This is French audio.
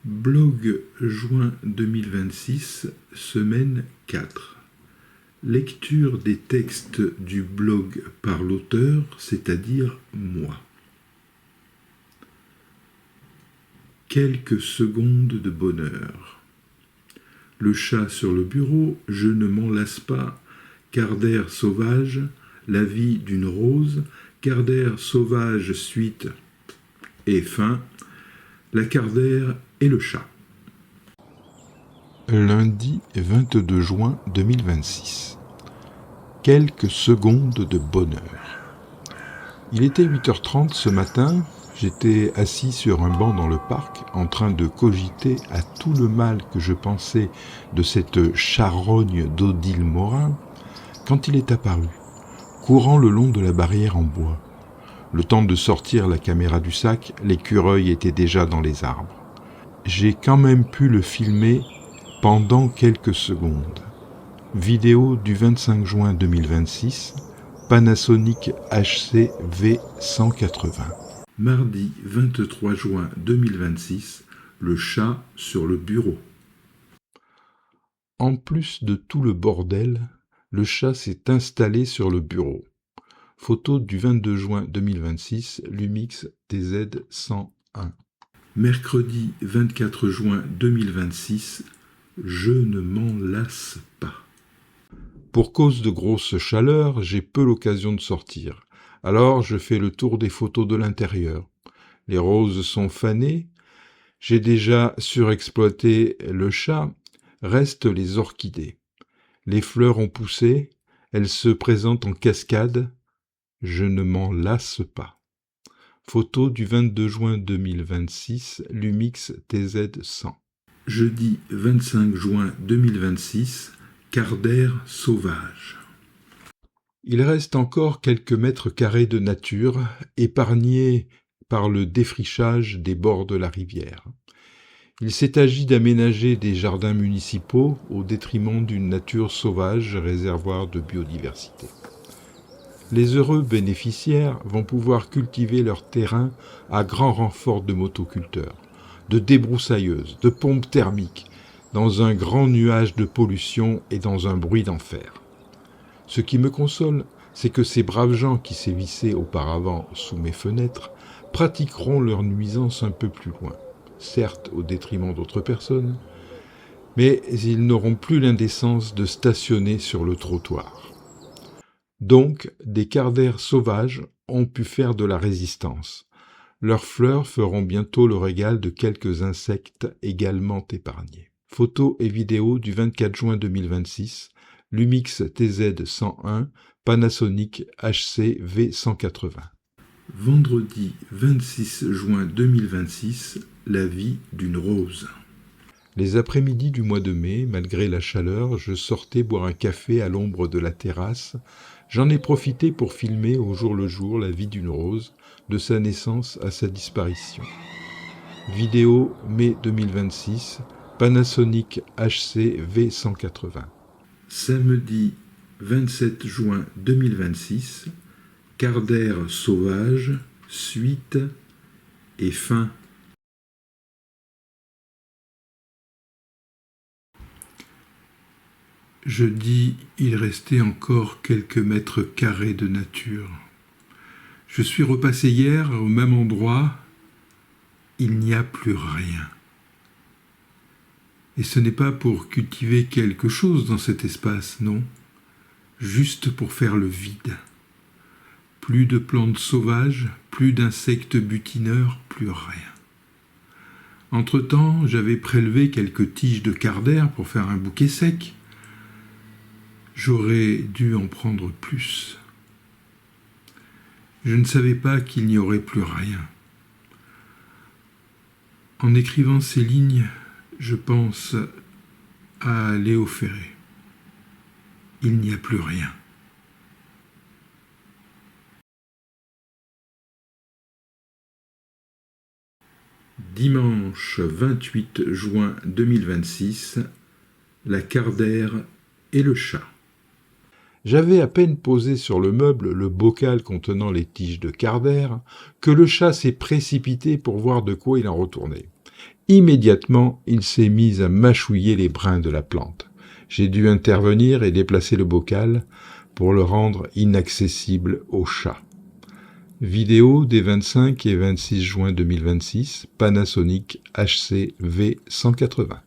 Blog juin 2026, semaine 4. Lecture des textes du blog par l'auteur, c'est-à-dire moi. Quelques secondes de bonheur. Le chat sur le bureau, je ne m'en lasse pas. Quart d'air sauvage, la vie d'une rose, quart d'air sauvage suite et fin, la quart d'air et le chat. Lundi 22 juin 2026. Quelques secondes de bonheur. Il était 8h30 ce matin, j'étais assis sur un banc dans le parc en train de cogiter à tout le mal que je pensais de cette charogne d'Odile Morin quand il est apparu, courant le long de la barrière en bois. Le temps de sortir la caméra du sac, l'écureuil était déjà dans les arbres. J'ai quand même pu le filmer pendant quelques secondes. Vidéo du 25 juin 2026, Panasonic HC V180. Mardi 23 juin 2026, le chat sur le bureau. En plus de tout le bordel, le chat s'est installé sur le bureau. Photo du 22 juin 2026, Lumix TZ101. Mercredi 24 juin 2026, je ne m'en lasse pas. Pour cause de grosse chaleur, j'ai peu l'occasion de sortir. Alors je fais le tour des photos de l'intérieur. Les roses sont fanées. J'ai déjà surexploité le chat. Restent les orchidées. Les fleurs ont poussé. Elles se présentent en cascade. Je ne m'en lasse pas. Photo du 22 juin 2026, Lumix TZ100. Jeudi 25 juin 2026, quart d'air sauvage. Il reste encore quelques mètres carrés de nature, épargnés par le défrichage des bords de la rivière. Il s'est agi d'aménager des jardins municipaux au détriment d'une nature sauvage, réservoir de biodiversité. Les heureux bénéficiaires vont pouvoir cultiver leur terrain à grand renfort de motoculteurs, de débroussailleuses, de pompes thermiques, dans un grand nuage de pollution et dans un bruit d'enfer. Ce qui me console, c'est que ces braves gens qui sévissaient auparavant sous mes fenêtres pratiqueront leur nuisance un peu plus loin, certes au détriment d'autres personnes, mais ils n'auront plus l'indécence de stationner sur le trottoir. Donc, des quarts d'air sauvages ont pu faire de la résistance. Leurs fleurs feront bientôt le régal de quelques insectes également épargnés. Photos et vidéos du 24 juin 2026, Lumix TZ101, Panasonic HC V180. Vendredi 26 juin 2026, la vie d'une rose. Les après-midi du mois de mai, malgré la chaleur, je sortais boire un café à l'ombre de la terrasse. J'en ai profité pour filmer au jour le jour la vie d'une rose, de sa naissance à sa disparition. Vidéo mai 2026, Panasonic HC V180. Samedi 27 juin 2026, quart d'air sauvage, suite et fin. Jeudi, il restait encore quelques mètres carrés de nature. Je suis repassé hier au même endroit. Il n'y a plus rien. Et ce n'est pas pour cultiver quelque chose dans cet espace, non. Juste pour faire le vide. Plus de plantes sauvages, plus d'insectes butineurs, plus rien. Entre-temps, j'avais prélevé quelques tiges de quart d'air pour faire un bouquet sec. J'aurais dû en prendre plus. Je ne savais pas qu'il n'y aurait plus rien. En écrivant ces lignes, je pense à Léo Ferré. Il n'y a plus rien. Dimanche 28 juin 2026, la quart d'air et le chat. J'avais à peine posé sur le meuble le bocal contenant les tiges de quart d'air que le chat s'est précipité pour voir de quoi il en retournait. Immédiatement, il s'est mis à mâchouiller les brins de la plante. J'ai dû intervenir et déplacer le bocal pour le rendre inaccessible aux chats. Vidéo des 25 et 26 juin 2026, Panasonic HC V180.